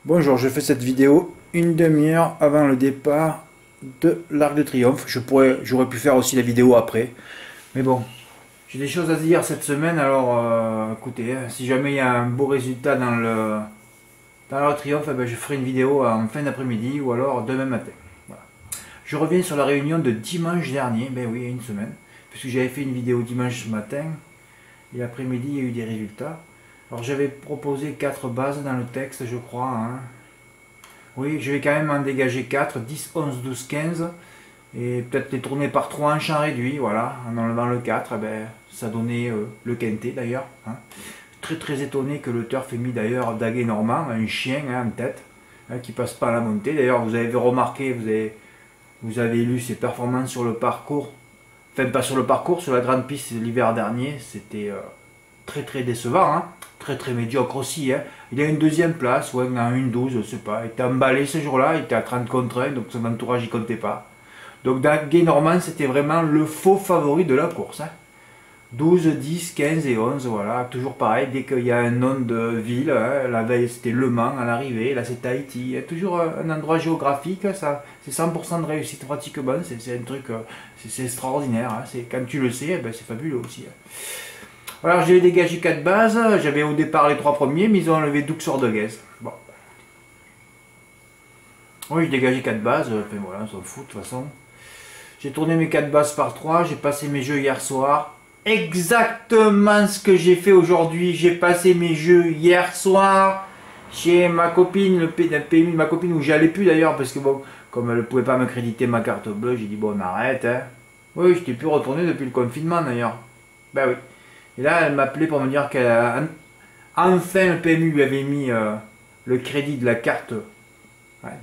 Bonjour, je fais cette vidéo une demi-heure avant le départ de l'Arc de Triomphe. J'aurais pu faire aussi la vidéo après. Mais bon, j'ai des choses à dire cette semaine, alors écoutez, si jamais il y a un beau résultat dans l'Arc de Triomphe, eh ben, je ferai une vidéo en fin d'après-midi ou alors demain matin. Voilà. Je reviens sur la réunion de dimanche dernier, ben oui, il y a une semaine, puisque j'avais fait une vidéo dimanche matin, et l'après-midi il y a eu des résultats. Alors j'avais proposé 4 bases dans le texte, je crois. Hein. Oui, je vais quand même en dégager 4, 10, 11, 12, 15. Et peut-être les tourner par 3 en champ réduit, voilà. En enlevant le 4, eh ben, ça donnait le quintet d'ailleurs. Hein. Très étonné que le turf ait mis d'ailleurs Daguet Normand, un chien hein, en tête, hein, qui passe pas à la montée. D'ailleurs, vous avez remarqué, vous avez lu ses performances sur le parcours. Enfin, pas sur le parcours, sur la grande piste l'hiver dernier. C'était très décevant. Hein. Très médiocre aussi. Hein. Il a une deuxième place, ouais, en 1-12, je sais pas. Il était emballé ce jour-là, il était à 30 contre 1, donc son entourage il comptait pas. Donc Daguet Normand, c'était vraiment le faux favori de la course. Hein. 12, 10, 15 et 11, voilà, toujours pareil, dès qu'il y a un nom de ville, hein, la veille c'était Le Mans à l'arrivée, là c'est Tahiti, il y a toujours un endroit géographique, ça c'est 100% de réussite pratiquement, c'est un truc, c'est extraordinaire, hein, quand tu le sais, ben, c'est fabuleux aussi. Hein. Alors j'ai dégagé 4 bases, j'avais au départ les 3 premiers, mais ils ont enlevé Duxor de Guez. Bon. Oui, j'ai dégagé 4 bases, enfin voilà, on s'en fout de toute façon. J'ai tourné mes 4 bases par 3, j'ai passé mes jeux hier soir. Exactement ce que j'ai fait aujourd'hui, j'ai passé mes jeux hier soir chez ma copine, le PMU de ma copine où j'allais plus d'ailleurs, parce que bon, comme elle ne pouvait pas me créditer ma carte bleue, j'ai dit bon on arrête. Hein. Oui, je n'étais plus retourné depuis le confinement d'ailleurs. Ben oui. Et là, elle m'appelait pour me dire qu'elle enfin le PMU lui avait mis le crédit de la carte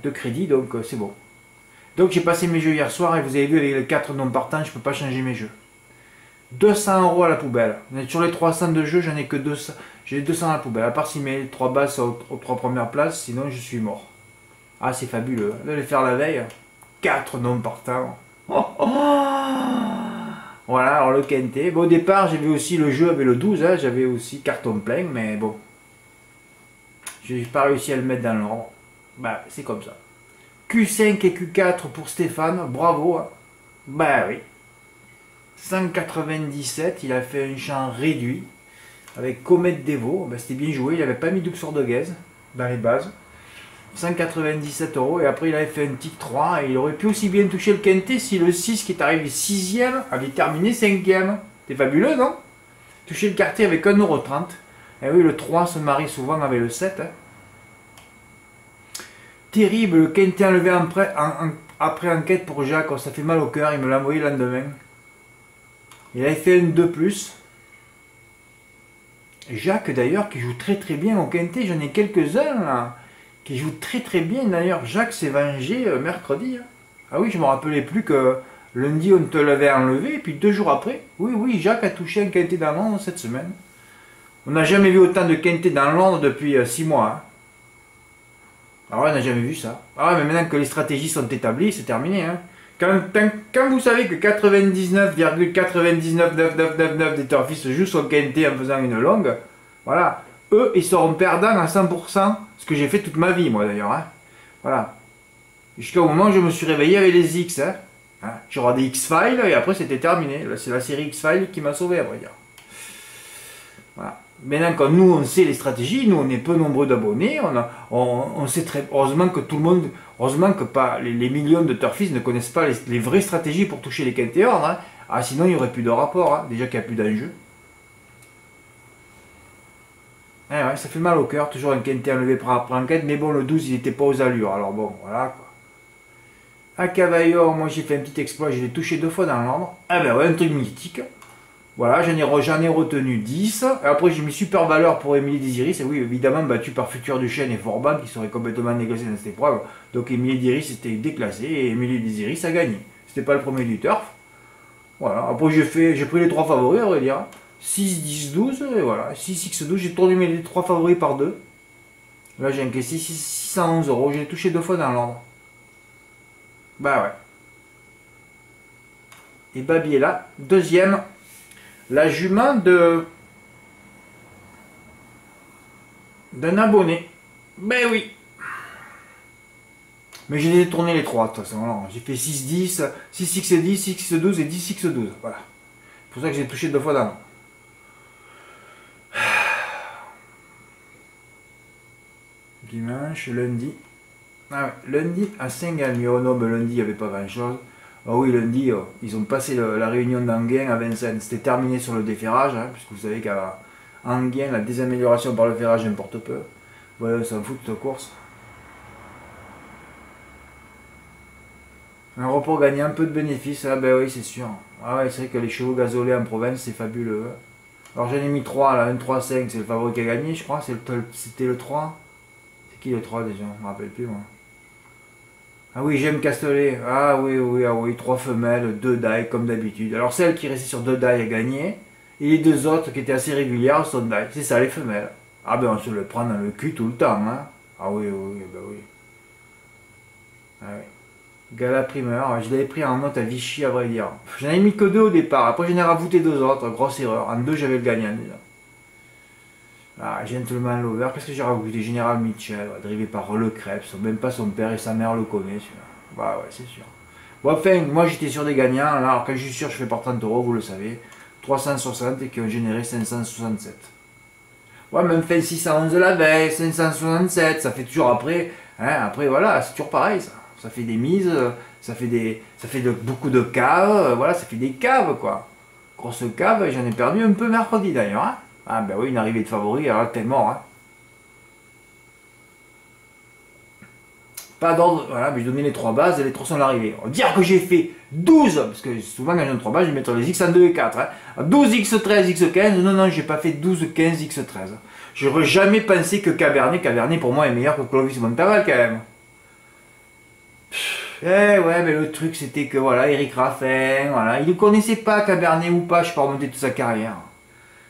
de crédit, donc c'est bon. Donc j'ai passé mes jeux hier soir et vous avez vu avec les 4 non partants, je ne peux pas changer mes jeux. 200 € à la poubelle. Sur les 300 de jeux, j'en ai que 200. J'ai 200 à la poubelle. À part si mes 3 bases sont aux 3 premières places, sinon je suis mort. Ah, c'est fabuleux. De les faire la veille. 4 non partants. Oh, oh. Voilà, alors le quintet. Bon, au départ, j'avais aussi le jeu avec le 12, hein, j'avais aussi carton plein, mais bon. J'ai pas réussi à le mettre dans l'ordre. Bah, c'est comme ça. Q5 et Q4 pour Stéphane, bravo. Hein. Bah oui. 197, il a fait un champ réduit avec Comète Devo. Ben, c'était bien joué, il n'avait pas mis Duxor de Guez dans les bases. 197 € et après il avait fait un tic 3 et il aurait pu aussi bien toucher le quintet si le 6 qui est arrivé 6ème avait terminé 5ème. C'est fabuleux, non? Toucher le quartier avec 1,30 €. Et oui, le 3 se marie souvent avec le 7. Hein. Terrible, le quintet enlevé après enquête pour Jacques. Oh, ça fait mal au cœur, il me l'a envoyé le lendemain. Il avait fait une 2+. Jacques d'ailleurs qui joue très bien au quintet, j'en ai quelques-uns là, qui jouent très bien d'ailleurs. Jacques s'est vengé mercredi. Hein. Ah oui, je me rappelais plus que lundi on te l'avait enlevé, et puis 2 jours après, oui, Jacques a touché un quintet dans Londres cette semaine. On n'a jamais vu autant de quintet dans Londres depuis 6 mois. Hein. Ah ouais, on n'a jamais vu ça. Ah ouais, mais maintenant que les stratégies sont établies, c'est terminé. Hein. Quand vous savez que 99,99999 des turfistes jouent son quintet en faisant une longue, voilà, eux, ils seront perdants à 100%, ce que j'ai fait toute ma vie, moi d'ailleurs. Hein. Voilà. Jusqu'au moment où je me suis réveillé avec les X. Hein. Hein. J'ai regardé X-Files et après c'était terminé. C'est la série X-Files qui m'a sauvé, à vrai dire. Voilà. Maintenant, quand nous on sait les stratégies, nous on est peu nombreux d'abonnés, on sait très. Heureusement que tout le monde. Heureusement que pas les millions de turfistes ne connaissent pas les vraies stratégies pour toucher les quintés ordres. Hein. Ah, sinon il n'y aurait plus de rapport, hein. Déjà qu'il n'y a plus d'enjeu. Eh ouais, ça fait mal au cœur, toujours un quintet enlevé par enquête, mais bon, le 12 il n'était pas aux allures, alors bon, voilà quoi. À Cavaillon, moi j'ai fait un petit exploit, je l'ai touché 2 fois dans l'ordre. Ah ben ouais, un truc mythique. Voilà, j'en ai retenu 10. Et après, j'ai mis super valeur pour Émilie Désiris. Et oui, évidemment, battu par Futur Duchesne et Forban qui seraient complètement déclassés dans cette épreuve. Donc, Émilie Désiris était déclassée et Émilie Désiris a gagné. C'était pas le premier du turf. Voilà, après, j'ai pris les 3 favoris, à vrai dire. 6, 10, 12. Et voilà, 6, X, 12. J'ai tourné mes 3 favoris par 2. Là, j'ai encaissé 611 €. J'ai touché 2 fois dans l'ordre. Bah ouais. Et Babi est là. Deuxième. La jument d'un abonné. Ben oui. Mais j'ai détourné les trois, de toute façon. J'ai fait 6-10, 6x10, 6x12 et 10x12. Voilà. C'est pour ça que j'ai touché 2 fois dans l'an. Dimanche, lundi. Ah ouais, lundi à Saint-Galmion. Non, mais lundi, il n'y avait pas grand-chose. Ah oui, lundi, ils ont passé la réunion d'Anguin à Vincennes. C'était terminé sur le déferrage, hein, puisque vous savez qu'à Anguin, la désamélioration par le ferrage importe peu. Voilà, ça me fout de cette course. Un report gagné un peu de bénéfices, ah ben oui, c'est sûr. Ah ouais, c'est vrai que les chevaux gazolés en province, c'est fabuleux. Alors j'en ai mis 3 là, 1, 3, 5, c'est le favori qui a gagné, je crois. C'était le 3. C'est qui le 3 déjà? Je me rappelle plus moi. Ah oui, j'aime Castellet. Ah oui, oui, ah oui, 3 femelles, 2 dailles comme d'habitude. Alors celle qui restait sur 2 dailles a gagné. Et les 2 autres qui étaient assez régulières sont dailles. C'est ça les femelles. Ah ben on se le prend dans le cul tout le temps. Hein. Ah oui, oui, ben oui. Ah oui. Gala primeur, je l'avais pris en note à Vichy à vrai dire. J'en avais mis que 2 au départ, après j'en ai rajouté 2 autres, grosse erreur. En 2 j'avais le gagnant déjà. Ah, Gentleman Lover, qu'est-ce que j'ai rajouté? Général Mitchell, drivé par Le Krebs, même pas son père et sa mère le connaissent celui-là. Bah ouais, c'est sûr. Bon, enfin, moi j'étais sur des gagnants, là, alors quand je suis sûr, je fais par 30 euros, vous le savez. 360 et qui ont généré 567. Ouais, même fait 611 la veille, 567, ça fait toujours après. Hein, après voilà, c'est toujours pareil ça. Ça fait des mises, ça fait beaucoup de caves, voilà, ça fait des caves quoi. Grosse cave, j'en ai perdu un peu mercredi d'ailleurs. Hein. Ah ben oui, une arrivée de favori, alors t'es mort. Hein. Pas d'ordre, voilà, mais je donnais les 3 bases et les 3 sont l'arrivée. On va dire que j'ai fait 12, parce que souvent quand j'ai 3 bases, je vais mettre les X en 2 et 4. Hein. 12, X13, X15, non, non, j'ai pas fait 12, 15, X13. J'aurais jamais pensé que Cabernet pour moi est meilleur que Clovis Montaval quand même. Eh ouais, mais le truc c'était que voilà, Eric Raffin, voilà, il ne connaissait pas Cabernet ou pas, je peux remonter toute sa carrière.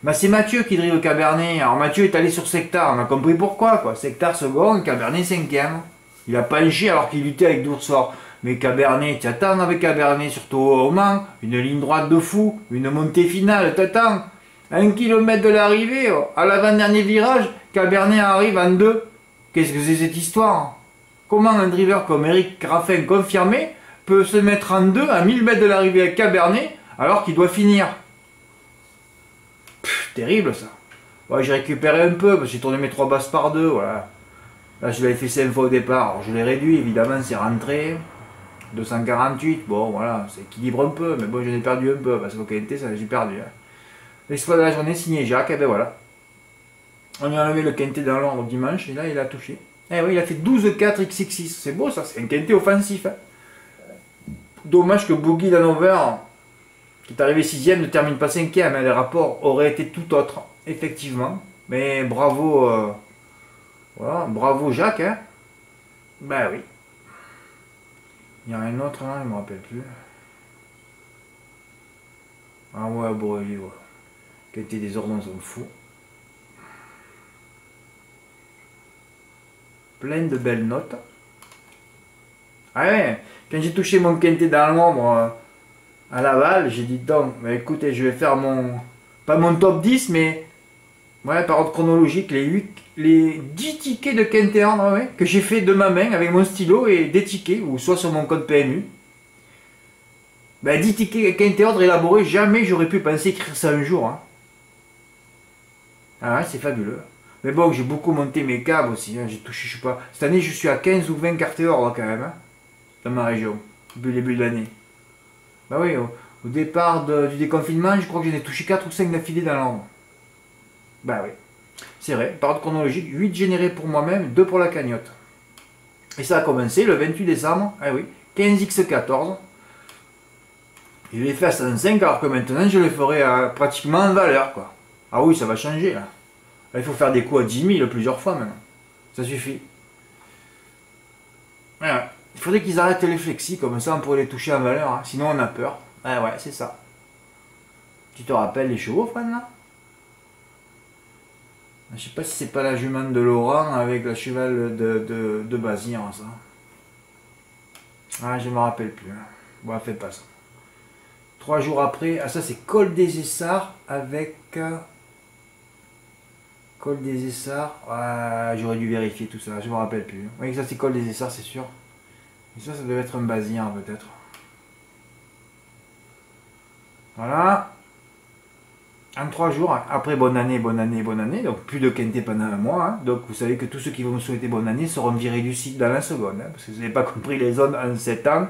Bah c'est Mathieu qui drive le Cabernet. Alors Mathieu est allé sur Sectar, on a compris pourquoi quoi. Sectar second, Cabernet cinquième. Il a penché alors qu'il luttait avec Doursort. Mais Cabernet, tu attends avec Cabernet, surtout au Mans, une ligne droite de fou, une montée finale, t'attends. 1 km de l'arrivée, à l'avant-dernier virage, Cabernet arrive en 2. Qu'est-ce que c'est cette histoire? Comment un driver comme Eric Raffin confirmé peut se mettre en 2 à 1000 mètres de l'arrivée avec Cabernet alors qu'il doit finir? Terrible ça. Ouais, j'ai récupéré un peu parce que j'ai tourné mes 3 basses par 2. Voilà. Là, je l'avais fait 5 fois au départ. Alors, je l'ai réduit, évidemment, c'est rentré. 248. Bon, voilà, ça équilibre un peu. Mais bon, j'en ai perdu un peu parce qu'au quintet, ça j'ai perdu. Hein. L'exploit de la journée signé Jacques. Et ben voilà. On lui a enlevé le quintet dans l'ordre dimanche. Et là, il a touché. Eh oui, il a fait 12-4 XX6. C'est beau ça, c'est un quintet offensif. Hein. Dommage que Boogie Danover, qui est arrivé 6ème, ne termine pas 5ème. Hein. Les rapports auraient été tout autres, effectivement. Mais bravo, voilà, bravo Jacques. Hein. Ben oui. Il y a un autre là, je ne me rappelle plus. Ah ouais, Borrelli, ouais. Qualité des ordres, on s'en fout. Plein de belles notes. Ah ouais, quand j'ai touché mon quintet dans l'ombre à Laval, j'ai dit donc, bah écoutez, je vais faire pas mon top 10, mais ouais, par ordre chronologique, les 10 tickets de quintet ordre ouais, que j'ai fait de ma main avec mon stylo et des tickets, ou soit sur mon code PMU. Ben 10 tickets quintet ordre élaborés, jamais j'aurais pu penser écrire ça un jour. Hein. Ah ouais, c'est fabuleux. Mais bon, j'ai beaucoup monté mes câbles aussi. Hein. J'ai touché, je sais pas. Cette année, je suis à 15 ou 20 cartes ordre quand même. Hein, dans ma région. Depuis le début de l'année. Bah oui, au départ du déconfinement, je crois que j'en ai touché 4 ou 5 d'affilée dans l'ordre. Bah oui. C'est vrai. Par ordre chronologique, 8 générés pour moi-même, 2 pour la cagnotte. Et ça a commencé le 28 décembre. Ah oui. 15x14. Je l'ai fait à 105 alors que maintenant je le ferai pratiquement en valeur quoi. Ah oui, ça va changer là. Là, il faut faire des coups à 10 000 plusieurs fois maintenant. Ça suffit. Voilà. Il faudrait qu'ils arrêtent les flexis, comme ça on pourrait les toucher en valeur, hein. Sinon on a peur. Ah ouais, c'est ça. Tu te rappelles les chevaux, Fran, là? Je sais pas si c'est pas la jument de Laurent avec la cheval de Bazir, ça. Ah, je me rappelle plus. Hein. Bon, fais pas ça. 3 jours après, ah ça c'est Col des Essarts avec... Col des Essarts, ah, j'aurais dû vérifier tout ça, je me rappelle plus. Oui, ça c'est Col des Essarts, c'est sûr. Et ça devait être un basien peut-être. Voilà. En 3 jours, après bonne année, bonne année, bonne année, donc plus de quinté pendant un mois. Hein. Donc vous savez que tous ceux qui vont me souhaiter bonne année seront virés du site dans la seconde. Hein, parce que vous n'avez pas compris les zones en 7 ans.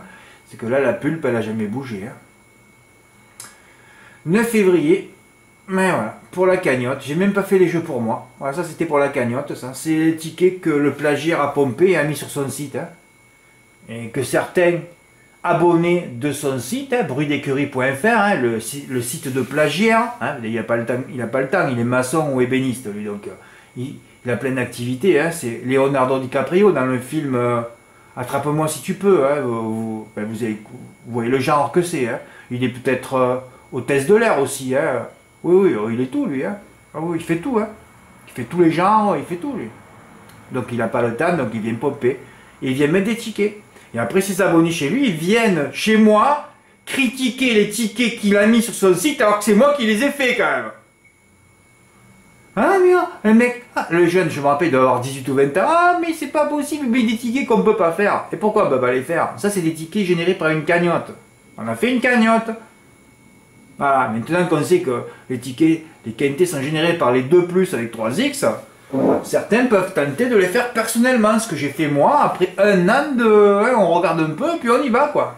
C'est que là, la pulpe, elle n'a jamais bougé. Hein. 9 février. Mais voilà, pour la cagnotte. J'ai même pas fait les jeux pour moi. Voilà, ça c'était pour la cagnotte. Ça, c'est les tickets que le plagiaire a pompé et a mis sur son site. Hein. Et que certains abonné de son site, hein, bruitdécurie.fr, hein, le site de plagiaire. Hein, il n'a pas le temps, il est maçon ou ébéniste, lui, donc il a plein d'activités. Hein, c'est Leonardo DiCaprio dans le film Attrape-moi si tu peux. Hein, vous voyez le genre que c'est. Hein. Il est peut-être hôtesse de l'air aussi. Hein. Oui, il est tout, lui. Hein. Ah, oui, il fait tout. Hein. Il fait tous les genres, il fait tout, lui. Donc il n'a pas le temps, donc il vient popper. Et il vient mettre des tickets. Et après, ses abonnés chez lui, ils viennent chez moi critiquer les tickets qu'il a mis sur son site alors que c'est moi qui les ai fait quand même. Ah, mais le mec, le jeune, je me rappelle, il doit avoir 18 ou 20 ans. Ah, mais c'est pas possible, mais des tickets qu'on ne peut pas faire. Et pourquoi on ne peut pas les faire? Ça, c'est des tickets générés par une cagnotte. On a fait une cagnotte. Voilà, maintenant qu'on sait que les tickets, les quintés sont générés par les 2+ avec 3X. Certains peuvent tenter de les faire personnellement, ce que j'ai fait moi, après un an de... on regarde un peu, puis on y va, quoi.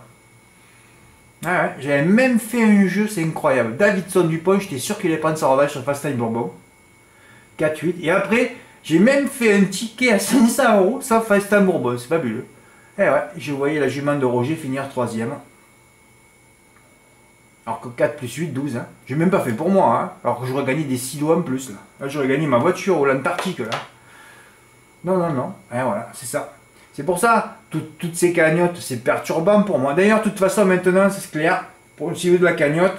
Ouais, j'avais même fait un jeu, c'est incroyable. Davidson Dupont, j'étais sûr qu'il allait prendre sa revanche sur Fast Time Bourbon. 4-8. Et après, j'ai même fait un ticket à 500 € sans Fast Time Bourbon, c'est fabuleux. Et ouais, je voyais la jument de Roger finir 3e. Alors que 4 plus 8, 12. Hein. J'ai même pas fait pour moi. Hein. Alors que j'aurais gagné des silos en plus. Là, j'aurais gagné ma voiture au l'Antarctique. Là. Non. Et voilà, c'est ça. C'est pour ça, toutes ces cagnottes, c'est perturbant pour moi. D'ailleurs, de toute façon, maintenant, c'est clair. Pour le suivi de la cagnotte.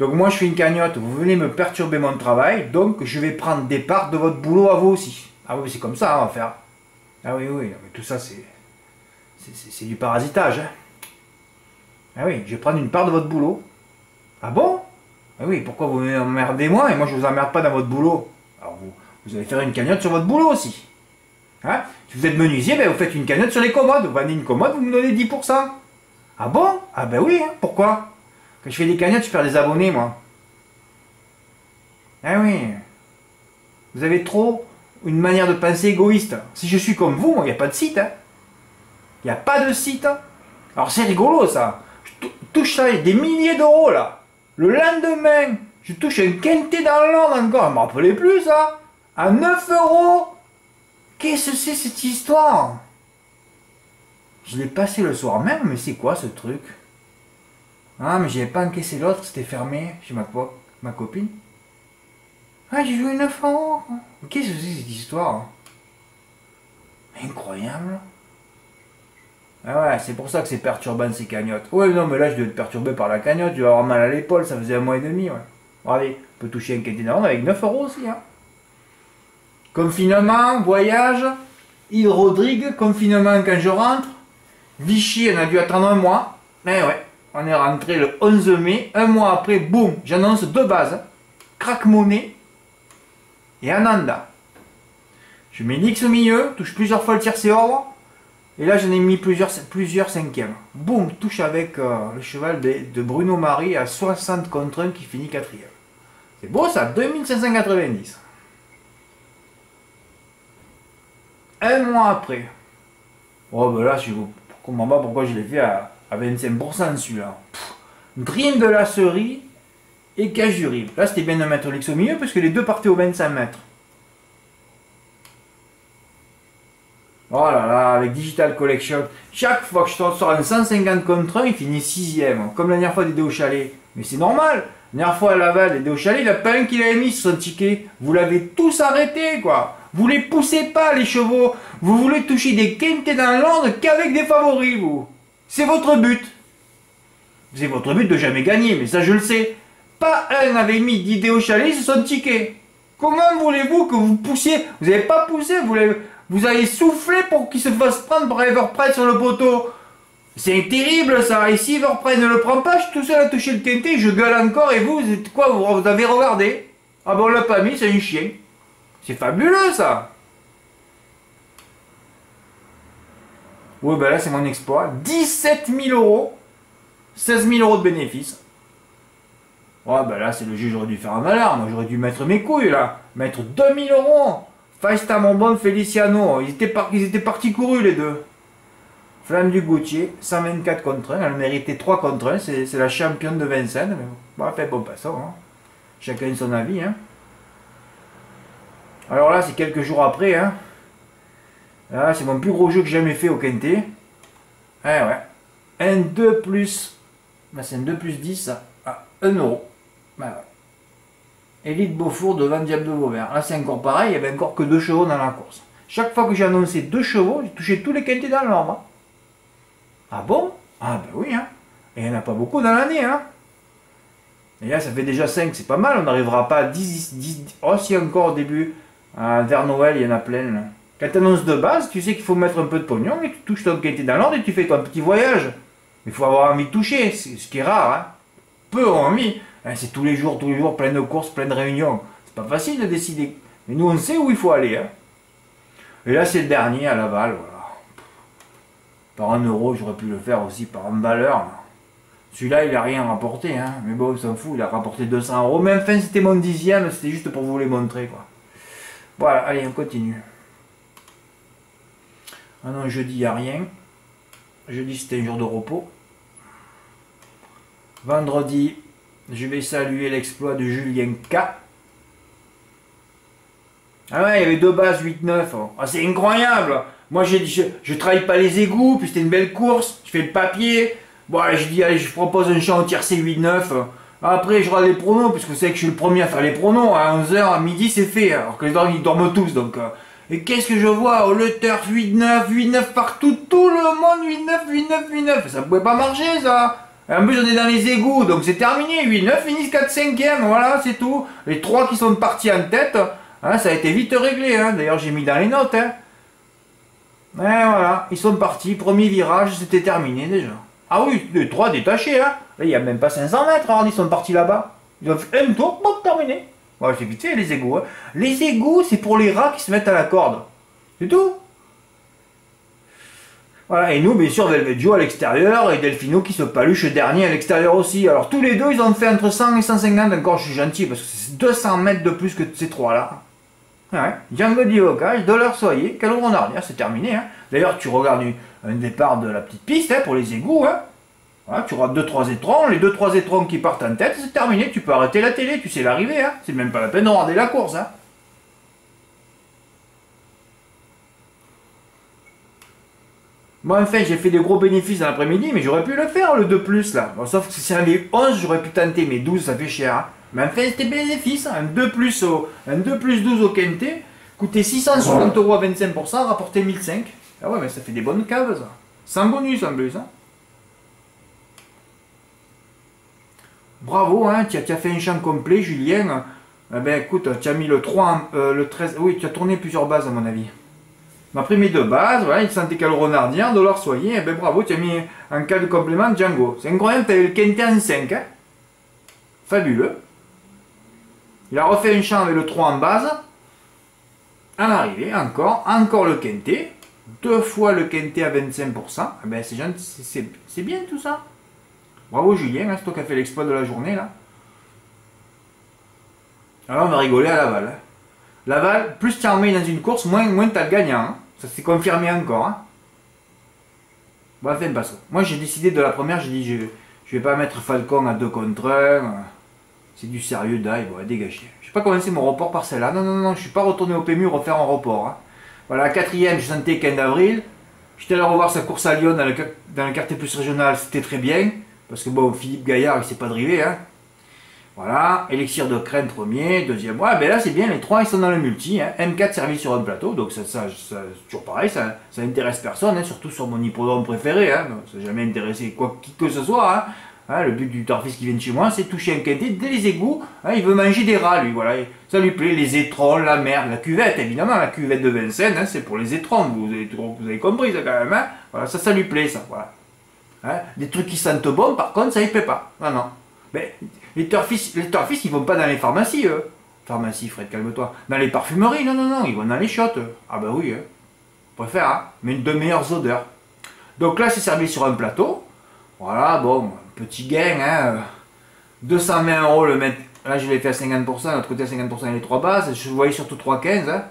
Donc moi, je fais une cagnotte. Vous venez me perturber mon travail. Donc, je vais prendre des parts de votre boulot à vous aussi. Ah oui, c'est comme ça, on va faire. Ah oui. Mais tout ça, c'est du parasitage. Hein. Ah oui, je vais prendre une part de votre boulot. Ah bon? Ah oui, pourquoi vous m'emmerdez moi et moi je vous emmerde pas dans votre boulot? Alors vous allez faire une cagnotte sur votre boulot aussi. Hein? Si vous êtes menuisier, ben vous faites une cagnotte sur les commodes. Vous vendez une commode, vous me donnez 10%. Ah bon? Ah ben oui, hein, pourquoi? Quand je fais des cagnottes, je perds des abonnés, moi. Ah oui. Vous avez trop une manière de penser égoïste. Si je suis comme vous, moi, il n'y a pas de site. Hein. Il n'y a pas de site. Alors c'est rigolo ça. Je touche ça, des milliers d'euros là. Le lendemain, je touche un quinté dans l'ordre encore. Je ne me rappelais plus ça. À 9 €. Qu'est-ce que c'est cette histoire? Je l'ai passé le soir même, mais c'est quoi ce truc? Ah, mais j'avais pas encaissé l'autre, c'était fermé chez ma copine. Ah, j'ai joué 9 €. Qu'est-ce que c'est cette histoire? Incroyable. Ah ouais, c'est pour ça que c'est perturbant ces cagnottes. Ouais, non, mais là, je dois être perturbé par la cagnotte. Je vais avoir mal à l'épaule, ça faisait 1 mois et demi, ouais. Regardez, on peut toucher un quinté d'avant avec 9 € aussi, hein. Confinement, voyage, île Rodrigue, confinement quand je rentre. Vichy, on a dû attendre 1 mois. Eh ouais, on est rentré le 11 mai. 1 mois après, boum, j'annonce 2 bases. Crack-monnaie et Ananda. Je mets l'X au milieu, touche plusieurs fois le tiercé ordre. Et là, j'en ai mis plusieurs 5e. Boum, touche avec le cheval de Bruno Marie à 60 contre 1 qui finit 4e. C'est beau ça, 2590. 1 mois après. Oh ben là, je comprends pas pourquoi je l'ai fait à 25% celui-là. Dream de la cerise et cache du rive. Là, c'était bien de mettre l'X au milieu parce que les deux partaient au 25 mètres. Oh là là, avec Digital Collection, chaque fois que je sors un 150 contre 1, il finit 6e, comme la dernière fois des dés au chalet. Mais c'est normal, la dernière fois à Laval, des dés au chalet, il n'y a pas un qui l'avait mis sur son ticket. Vous l'avez tous arrêté, quoi. Vous les poussez pas, les chevaux. Vous voulez toucher des quintés dans l'ordre qu'avec des favoris, vous. C'est votre but. C'est votre but de jamais gagner, mais ça je le sais. Pas un n'avait mis 10 dés au chalet sur son ticket. Comment voulez-vous que vous poussiez? Vous n'avez pas poussé, vous avez soufflé pour qu'il se fasse prendre par Everpride sur le poteau. C'est terrible ça. Et si Everpride ne le prend pas, je suis tout seul à toucher le quinté, je gueule encore et vous êtes quoi? Vous avez regardé? Ah bon, on l'a pas mis, c'est un chien. C'est fabuleux ça. Oui, ben là, c'est mon exploit. 17 000 euros. 16 000 euros de bénéfices. Ouais, ben là, c'est le jeu, j'aurais dû faire un malheur. Moi, j'aurais dû mettre mes couilles, là. Mettre 2 000 euros. Faista, mon bon Feliciano. Ils étaient partis courus, les deux. Flamme du Gauthier, 124 contre 1. Elle méritait 3 contre 1. C'est la championne de Vincennes. Mais bon, fait bon passant. Hein. Chacun son avis. Hein. Alors là, c'est quelques jours après. Hein. Là, c'est mon plus gros jeu que j'ai jamais fait au Quintet. Eh ouais. Un 2 plus. Ben, c'est un 2 plus 10 à 1 euro. Ben ouais. Élite Beaufour devant Diable de Vauvert. Là, c'est encore pareil. Il n'y avait encore que 2 chevaux dans la course. Chaque fois que j'ai annoncé 2 chevaux, j'ai touché tous les Quintets dans l'ordre. Ah bon? Ah ben oui. Hein. Et il n'y en a pas beaucoup dans l'année. Hein. Et là, ça fait déjà 5. C'est pas mal. On n'arrivera pas à 10. Oh, si encore au début. Vers Noël, il y en a plein. Là. Quand tu annonces de base, tu sais qu'il faut mettre un peu de pognon et tu touches ton quintet dans l'ordre et tu fais ton petit voyage. Il faut avoir envie de toucher, ce qui est rare. Hein. Peu ont envie. Hein, c'est tous les jours, plein de courses, plein de réunions. C'est pas facile de décider. Mais nous, on sait où il faut aller. Hein. Et là, c'est le dernier à Laval. Voilà. Par 1 euro, j'aurais pu le faire aussi par une valeur. Celui-là, il n'a rien rapporté. Hein. Mais bon, on s'en fout, il a rapporté 200 euros. Mais enfin, c'était mon 10e, c'était juste pour vous les montrer. Quoi. Voilà, allez, on continue. Ah non, jeudi, il n'y a rien. Jeudi, c'était un jour de repos. Vendredi, je vais saluer l'exploit de Julien K. Ah ouais, il y avait 2 bases, 8-9. Ah, c'est incroyable. Moi, je travaille pas les égouts, puis c'était une belle course. Je fais le papier. Bon, allez, je dis, allez, je propose un champ au tiercé 8-9. Après, je regarde les pronos, puisque vous savez que je suis le premier à faire les pronos. À 11h, à midi, c'est fait. Alors que les autres, ils dorment tous, donc... Et qu'est-ce que je vois? Oh, le turf 8-9, 8-9 partout, tout le monde 8-9, 8-9, 8-9. Ça pouvait pas marcher, ça. Et en plus, on est dans les égouts, donc c'est terminé. 8-9 finissent 4-5e, voilà, c'est tout. Les 3 qui sont partis en tête, hein, ça a été vite réglé. Hein. D'ailleurs, j'ai mis dans les notes. Hein. Et voilà, ils sont partis. Premier virage, c'était terminé déjà. Ah oui, les 3 détachés. Hein. Là, il n'y a même pas 500 mètres, alors ils sont partis là-bas. Ils ont fait un tour, bon, terminé. Ouais, c'est vite fait les égouts. Hein. Les égouts, c'est pour les rats qui se mettent à la corde. C'est tout. Voilà, et nous, bien sûr, Velvet Joe à l'extérieur et Delphino qui se paluche dernier à l'extérieur aussi. Alors, tous les deux, ils ont fait entre 100 et 150. Encore, je suis gentil parce que c'est 200 mètres de plus que ces 3-là. Ouais, Django Divocage, Dollar Soyer, Calogron arrière, c'est terminé. Hein. D'ailleurs, tu regardes un départ de la petite piste hein, pour les égouts. Hein. Voilà, tu auras 2-3 étrons, les 2-3 étrons qui partent en tête, c'est terminé, tu peux arrêter la télé, tu sais l'arrivée, hein. C'est même pas la peine de regarder la course. Hein. Moi, enfin, j'ai fait des gros bénéfices dans l'après-midi, mais j'aurais pu le faire, le 2+, là. Bon, sauf que si c'est un 11, j'aurais pu tenter, mais 12, ça fait cher. Hein. Mais enfin, c'était bénéfice, hein. Un 2 plus 12 au Quintet, coûtait 660 euros à 25%, rapportait 1005. Ah ouais, mais ça fait des bonnes caves, ça. Sans bonus, en plus, hein. Bravo, hein, tu as fait un champ complet, Julien. Eh ben écoute, tu as mis le 3, le 13, oui, tu as tourné plusieurs bases à mon avis. On a pris mes 2 bases, voilà, il sentait qu'à le renardir, Dollar Soyer, eh ben bravo, tu as mis un cas de complément Django. C'est incroyable, tu as eu le Quintet en 5, hein. Fabuleux. Il a refait un champ avec le 3 en base. En arrivée, encore le Quintet. 2 fois le Quintet à 25%. Eh ben c'est bien tout ça. Bravo Julien, hein, c'est toi qui as fait l'exploit de la journée là. Alors on va rigoler à Laval. Hein. Laval, plus tu en mets dans une course, moins tu as le gagnant. Hein. Ça s'est confirmé encore. Hein. Bon, enfin, pas ça. Moi j'ai décidé de la première, j'ai dit je vais pas mettre Falcon à 2 contre 1. C'est du sérieux, d'ail, bon, dégager. Je vais pas commencer mon report par celle-là. Non, je suis pas retourné au PMU refaire un report. Hein. Voilà, la 4e, je sentais 15 avril. J'étais allé revoir sa course à Lyon dans le quartier plus régional, c'était très bien. Parce que bon, Philippe Gaillard, il s'est pas drivé. Hein. Voilà, Élixir de Crème premier, deuxième. Ouais, ben là c'est bien, les 3 ils sont dans le multi. Hein. M4 servi sur un plateau, donc ça c'est toujours pareil, ça intéresse personne, hein, surtout sur mon hippodrome préféré. Hein. Ça n'a jamais intéressé qui que ce soit. Hein. Hein, le but du turfiste qui vient de chez moi, c'est toucher un quintet dès les égouts. Hein, il veut manger des rats, lui. Voilà. Ça lui plaît, les étrons, la merde, la cuvette, évidemment, la cuvette de Vincennes, hein, c'est pour les étrons. Vous avez compris ça quand même. Hein. Voilà, ça lui plaît, ça. Voilà. Hein, des trucs qui sentent bon, par contre, ça lui plaît pas. Non. Mais les turfistes, ils vont pas dans les pharmacies, eux. Pharmacie, Fred, calme-toi. Dans les parfumeries, non, ils vont dans les shots. Ah bah oui, hein. Je préfère, hein. Mais de meilleures odeurs. Donc là, c'est servi sur un plateau. Voilà, bon, petit gain, hein. 220 € le mètre. Là, je l'ai fait à 50%, de l'autre côté à 50%, il y a les 3 bases. Je voyais surtout 3,15. Hein.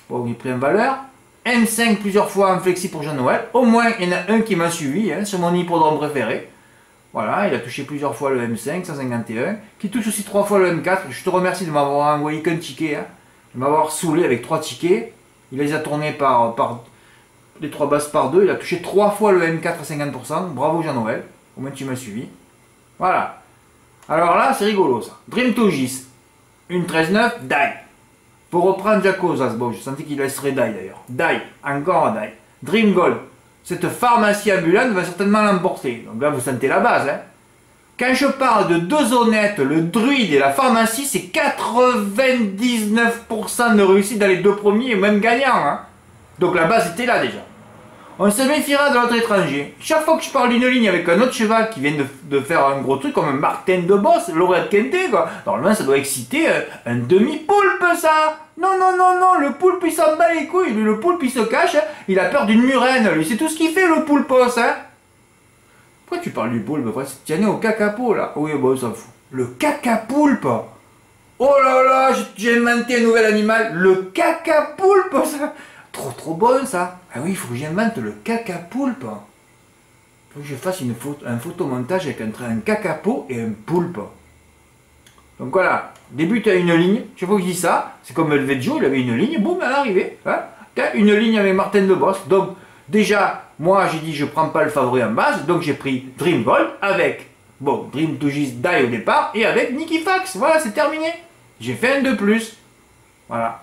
Bon, il pris en valeur. M5 plusieurs fois en flexi pour Jean-Noël. Au moins, il y en a un qui m'a suivi hein, sur mon hippodrome préféré. Voilà, il a touché plusieurs fois le M5, 151. Qui touche aussi 3 fois le M4. Je te remercie de m'avoir envoyé qu'un ticket. Hein, de m'avoir saoulé avec 3 tickets. Il les a tournés par les 3 bases par 2. Il a touché 3 fois le M4 à 50%. Bravo Jean-Noël. Au moins, tu m'as suivi. Voilà. Alors là, c'est rigolo ça. Dream to Gis. Une 13-9, die. Pour reprendre Jacozas, bon, je sentais qu'il laisserait die d'ailleurs. Die, encore die. Dream Gold. Cette pharmacie ambulante va certainement l'emporter. Donc là, vous sentez la base. Hein. Quand je parle de deux honnêtes, le druide et la pharmacie, c'est 99% de réussite dans les deux premiers et même gagnant. Hein. Donc la base était là déjà. On se méfiera de l'autre étranger. Chaque fois que je parle d'une ligne avec un autre cheval qui vient de faire un gros truc comme un Martin de Boss, Lorette Quintet, quoi. Normalement, ça doit exciter un demi-poulpe, ça. Non, non, non, non, le poulpe, il s'en bat les couilles. Lui, le poulpe, il se cache. Hein. Il a peur d'une murène, lui. C'est tout ce qu'il fait, le poulpos, hein. Pourquoi tu parles du poulpe? Tiens, au cacapo, là. Oui, bon, on s'en fout. Le cacapoulpe. Oh là là, j'ai inventé un nouvel animal. Le cacapoulpe, ça. Trop bon ça. Ah oui, il faut que j'invente le cacapoulpe. Il faut que je fasse un photomontage avec un cacapo et un poulpe. Donc voilà, débute à une ligne. Chaque fois que je dis ça, c'est comme Helvetjo, il avait une ligne, boum, elle est arrivée. Hein, une ligne avec Martin de Boss. Donc déjà, moi j'ai dit je prends pas le favori en base, donc j'ai pris Dream Gold avec, bon, Dream to Gis die au départ, et avec Nicky Fax. Voilà, c'est terminé. J'ai fait un de plus. Voilà.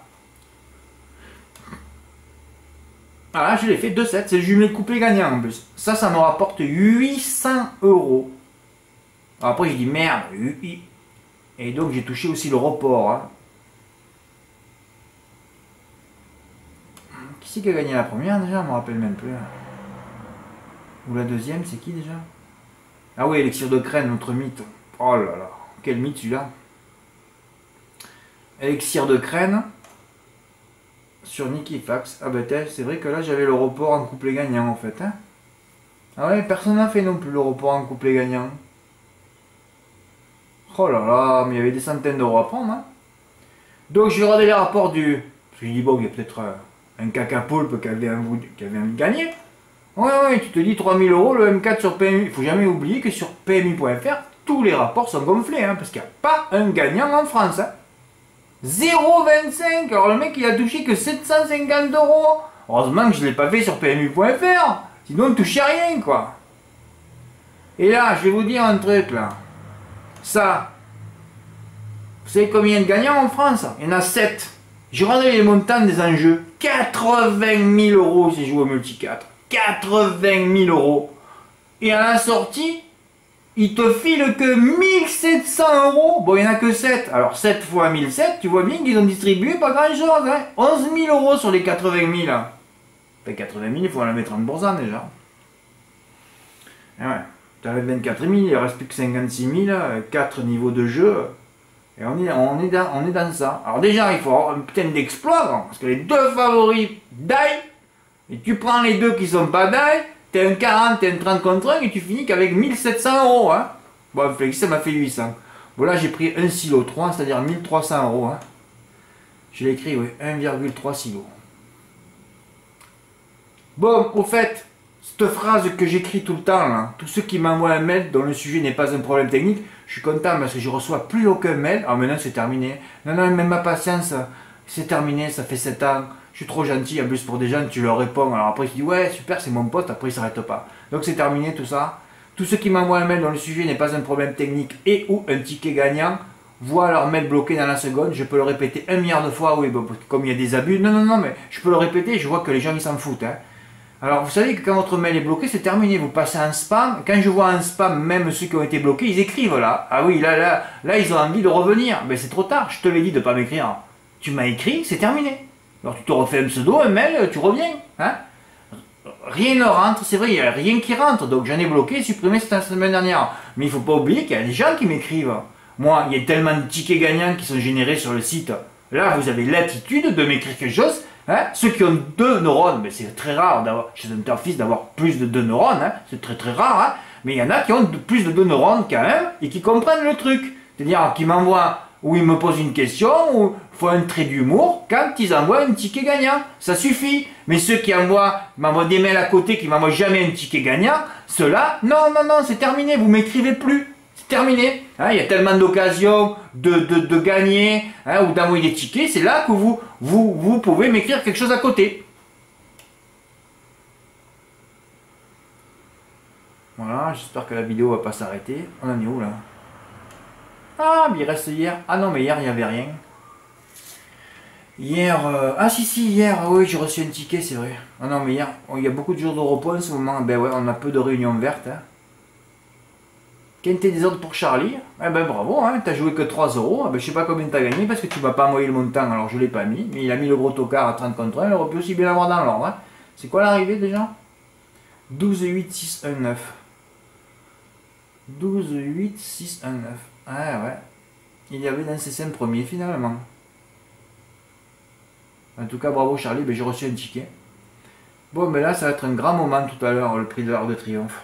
Ah, je l'ai fait 2-7, c'est le jumelé coupé gagnant en plus. Ça me rapporte 800 €. Après, j'ai dit merde, et donc j'ai touché aussi le report. Hein. Qui c'est qui a gagné la première déjà? Je me rappelle même plus. Ou la deuxième, c'est qui déjà? Ah oui, Elixir de Crène, notre mythe. Oh là là, quel mythe celui-là. Elixir de Crène. Sur Nicky Fax. Ah bah c'est vrai que là j'avais le report en couplet gagnant en fait. Hein. Ah ouais, personne n'a fait non plus le report en couplet gagnant. Oh là là, mais il y avait des centaines d'euros à prendre. Hein. Donc j'ai regardé les rapports du... Je me dis bon, il y a peut-être un cacapoulpe qui avait envie de gagner. Ouais, tu te dis 3000 € le M4 sur PMU. Il faut jamais oublier que sur PMU.fr, tous les rapports sont gonflés. Hein, parce qu'il n'y a pas un gagnant en France. Hein. 0,25. Alors le mec il a touché que 750 €. Heureusement que je ne l'ai pas fait sur PMU.fr. Sinon on ne touchait rien quoi. Et là, je vais vous dire un truc là. Ça. Vous savez combien de gagnants en France? Il y en a 7. J'ai regardé les montants des enjeux. 80 000 € si je joue au multi 4. 80 000 €. Et à la sortie, il te file que 1700 €. Bon, il n'y en a que 7. Alors 7 fois 1007, tu vois bien qu'ils ont distribué pas grand chose. Hein. 11 000 € sur les 80 000. Enfin, 80 000, il faut en la mettre en déjà. Et ouais. Tu as 24 000, il ne reste plus que 56 000, 4 niveaux de jeu. Et on est dans ça. Alors déjà, il faut avoir un putain d'exploit. Parce que les deux favoris die. Et tu prends les deux qui sont pas die. T'es un 40, t'es un 30 contre 1 et tu finis qu'avec 1700 €. Hein. Bon, Flexi, ça m'a fait 800. Bon, là, j'ai pris un silo 3, c'est-à-dire 1300 €. Hein. Je l'ai écrit, oui, 1,3 silo. Bon, au fait, cette phrase que j'écris tout le temps, là, tous ceux qui m'envoient un mail dont le sujet n'est pas un problème technique, je suis content parce que je reçois plus aucun mail. Ah, maintenant, c'est terminé. Non, non, même ma patience, c'est terminé, ça fait 7 ans. Je suis trop gentil, en plus pour des gens, tu leur réponds. Alors après, tu dis, ouais, super, c'est mon pote, après, il s'arrête pas. Donc, c'est terminé tout ça. Tous ceux qui m'envoient un mail dont le sujet n'est pas un problème technique et ou un ticket gagnant, voient leur mail bloqué dans la seconde. Je peux le répéter 1 milliard de fois, oui, bon, comme il y a des abus. Non, non, non, mais je peux le répéter, je vois que les gens, ils s'en foutent. Hein. Alors, vous savez que quand votre mail est bloqué, c'est terminé. Vous passez en spam. Quand je vois un spam, même ceux qui ont été bloqués, ils écrivent là. Ah oui, là, ils ont envie de revenir. Mais c'est trop tard, je te l'ai dit de ne pas m'écrire. Tu m'as écrit, c'est terminé. Alors tu te refais un pseudo, un mail, tu reviens. Hein. Rien ne rentre, c'est vrai, il n'y a rien qui rentre. Donc j'en ai bloqué et supprimé cette semaine dernière. Mais il ne faut pas oublier qu'il y a des gens qui m'écrivent. Moi, il y a tellement de tickets gagnants qui sont générés sur le site. Là, vous avez l'attitude de m'écrire quelque chose Hein? Ceux qui ont 2 neurones, mais c'est très rare chez un père-fils d'avoir plus de 2 neurones, hein? C'est très très rare, hein? Mais il y en a qui ont plus de 2 neurones quand même et qui comprennent le truc. C'est-à-dire qu'ils m'envoient ou ils me posent une question ou font un trait d'humour quand ils envoient un ticket gagnant. Ça suffit. Mais ceux qui m'envoient des mails à côté, qui m'envoient jamais un ticket gagnant, ceux-là, non, non, non, c'est terminé, vous m'écrivez plus. C'est terminé. Hein, il y a tellement d'occasions de gagner hein, ou d'envoyer des tickets, c'est là que vous pouvez m'écrire quelque chose à côté. Voilà, j'espère que la vidéo va pas s'arrêter. On en est où là? Ah, mais il reste hier. Ah non, mais hier, il n'y avait rien. Hier... Ah si, hier, oui, j'ai reçu un ticket, c'est vrai. Ah non, mais hier, il y a beaucoup de jours de repos en ce moment. Ben ouais, on a peu de réunions vertes. Hein. Quinté des ordres pour Charlie. Eh ben bravo, hein, t'as joué que 3 euros. Ben, je sais pas combien t'as gagné parce que tu m'as pas envoyé le montant, alors je l'ai pas mis. Mais il a mis le gros tocard à 30 contre 1, il aurait pu aussi bien l'avoir dans l'ordre. Hein. C'est quoi l'arrivée déjà? 12, 8, 6, 1, 9. 12, 8, 6, 1, 9. Ah ouais. Il y avait dans ces 5 premiers finalement. En tout cas, bravo Charlie, ben, j'ai reçu un ticket. Bon, mais là, ça va être un grand moment tout à l'heure, le prix de l'Arc de Triomphe.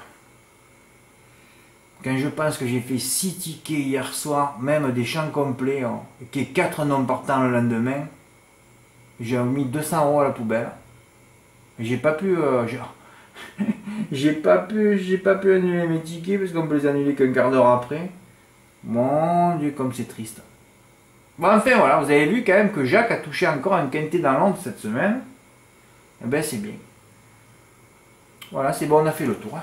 Quand je pense que j'ai fait 6 tickets hier soir, même des champs complets, et qu'il y ait 4 non partants le lendemain, j'ai mis 200 euros à la poubelle. J'ai pas pu... j'ai pas pu annuler mes tickets parce qu'on peut les annuler qu'un quart d'heure après. Mon Dieu, comme c'est triste. Bon, enfin voilà, vous avez vu quand même que Jacques a touché encore un quinté dans l'ombre cette semaine. Eh ben c'est bien. Voilà, c'est bon, on a fait le tour.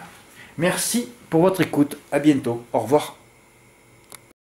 Merci pour votre écoute. À bientôt. Au revoir.